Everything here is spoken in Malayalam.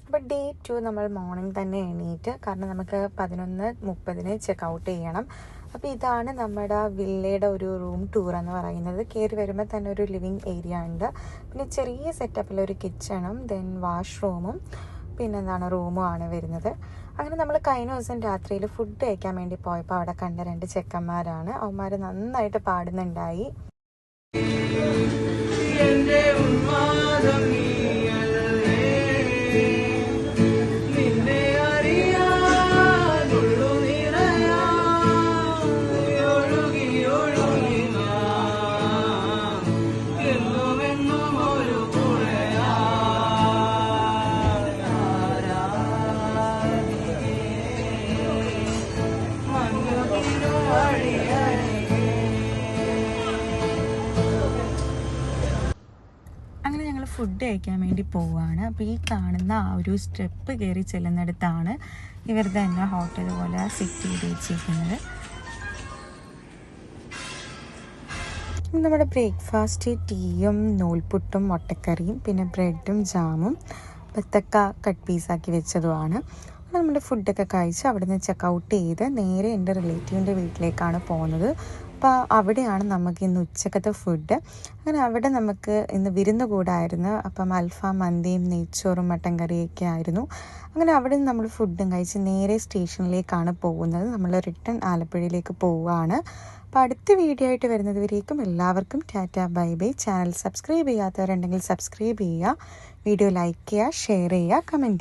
അപ്പോൾ ഡേ 2 നമ്മൾ മോർണിംഗ് തന്നെ എണീറ്റ്, കാരണം നമുക്ക് 11:30 ചെക്കൗട്ട് ചെയ്യണം. അപ്പോൾ ഇതാണ് നമ്മുടെ വില്ലയുടെ ഒരു റൂം ടൂർ എന്ന് പറയുന്നത്. കയറി വരുമ്പോൾ തന്നെ ഒരു ലിവിങ് ഏരിയ ഉണ്ട്, പിന്നെ ചെറിയ സെറ്റപ്പിലൊരു കിച്ചണും ദെൻ വാഷ്റൂമും പിന്നെന്താണ് റൂമും ആണ് വരുന്നത്. അങ്ങനെ നമ്മൾ കഴിഞ്ഞ ദിവസം രാത്രിയിൽ ഫുഡ് കഴിക്കാൻ വേണ്ടി പോയപ്പോൾ അവിടെ കണ്ട 2 ചെക്കന്മാരാണ്. അവന്മാർ നന്നായിട്ട് പാടുന്നുണ്ടായി. അങ്ങനെ ഞങ്ങൾ ഫുഡ് കഴിക്കാൻ വേണ്ടി പോവുകയാണ്. അപ്പോൾ ഈ കാണുന്ന ആ ഒരു സ്റ്റെപ്പ് കയറി ചെല്ലുന്നിടത്താണ് ഇവർ തന്നെ ഹോട്ടൽ പോലെ സെറ്റ് ചെയ്ത് വെച്ചിരിക്കുന്നത്. നമ്മുടെ ബ്രേക്ക്ഫാസ്റ്റ് ടീയും നൂൽപുട്ടും മുട്ടക്കറിയും പിന്നെ ബ്രെഡും ജാമും ബത്തക്ക കട്ട് പീസാക്കി വെച്ചതുമാണ്. നമ്മുടെ ഫുഡൊക്കെ കഴിച്ച് അവിടുന്ന് ചെക്കൗട്ട് ചെയ്ത് നേരെ എൻ്റെ റിലേറ്റീവിൻ്റെ വീട്ടിലേക്കാണ് പോകുന്നത്. അപ്പോൾ അവിടെയാണ് നമുക്ക് ഇന്ന് ഉച്ചക്കത്തെ ഫുഡ്. അങ്ങനെ അവിടെ നമുക്ക് ഇന്ന് വിരുന്ന് കൂടായിരുന്നു. അപ്പം അൽഫാം മന്തിയും നെയ്ച്ചോറും മട്ടൻ കറിയൊക്കെ ആയിരുന്നു. അങ്ങനെ അവിടെ നിന്ന് നമ്മൾ ഫുഡും കഴിച്ച് നേരെ സ്റ്റേഷനിലേക്കാണ് പോകുന്നത്. നമ്മൾ റിട്ടേൺ ആലപ്പുഴയിലേക്ക് പോവുകയാണ്. അപ്പോൾ അടുത്ത വീഡിയോ ആയിട്ട് വരുന്നത് വരേക്കും എല്ലാവർക്കും Tata bye bye. Channel subscribe ചെയ്യാത്തവരുണ്ടെങ്കിൽ സബ്സ്ക്രൈബ് ചെയ്യുക, വീഡിയോ ലൈക്ക് ചെയ്യുക, ഷെയർ ചെയ്യുക, കമൻറ്റ് ചെയ്യുക.